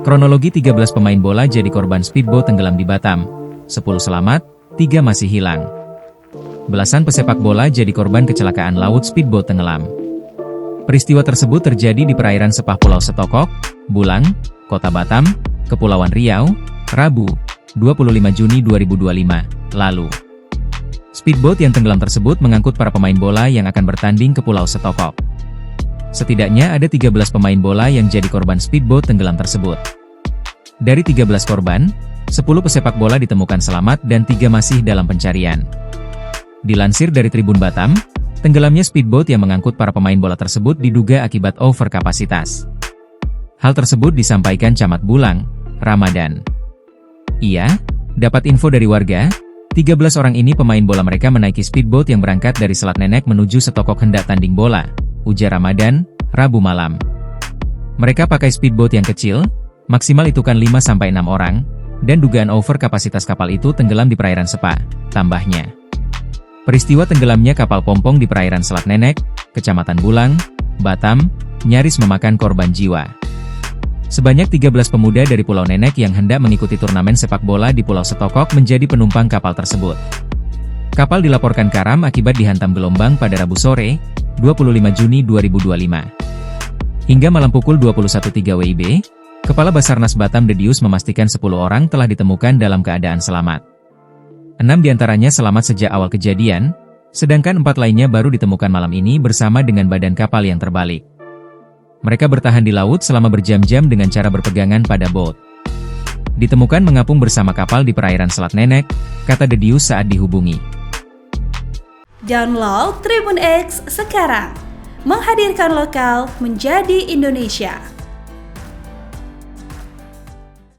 Kronologi 13 pemain bola jadi korban speedboat tenggelam di Batam. 10 selamat, 3 masih hilang. Belasan pesepak bola jadi korban kecelakaan laut speedboat tenggelam. Peristiwa tersebut terjadi di perairan Sepah Pulau Setokok, Bulang, Kota Batam, Kepulauan Riau, Rabu, 25 Juni 2025, lalu. Speedboat yang tenggelam tersebut mengangkut para pemain bola yang akan bertanding ke Pulau Setokok. Setidaknya ada 13 pemain bola yang jadi korban speedboat tenggelam tersebut. Dari 13 korban, 10 pesepak bola ditemukan selamat dan 3 masih dalam pencarian. Dilansir dari Tribun Batam, tenggelamnya speedboat yang mengangkut para pemain bola tersebut diduga akibat overkapasitas. Hal tersebut disampaikan Camat Bulang, Ramadan. Ia dapat info dari warga, 13 orang ini pemain bola mereka menaiki speedboat yang berangkat dari Selat Nenek menuju Setokok hendak tanding bola, ujar Ramadan, Rabu malam. Mereka pakai speedboat yang kecil, maksimal itu kan 5-6 orang, dan dugaan over kapasitas kapal itu tenggelam di perairan Sepah, tambahnya. Peristiwa tenggelamnya kapal pompong di perairan Selat Nenek, Kecamatan Bulang, Batam, nyaris memakan korban jiwa. Sebanyak 13 pemuda dari Pulau Nenek yang hendak mengikuti turnamen sepak bola di Pulau Setokok menjadi penumpang kapal tersebut. Kapal dilaporkan karam akibat dihantam gelombang pada Rabu sore, 25 Juni 2025. Hingga malam pukul 21.03 WIB, Kepala Basarnas Batam Dedius memastikan 10 orang telah ditemukan dalam keadaan selamat. 6 diantaranya selamat sejak awal kejadian, sedangkan 4 lainnya baru ditemukan malam ini bersama dengan badan kapal yang terbalik. Mereka bertahan di laut selama berjam-jam dengan cara berpegangan pada boat. Ditemukan mengapung bersama kapal di perairan Selat Nenek, kata Dedius saat dihubungi. Download Tribun X sekarang, menghadirkan lokal menjadi Indonesia.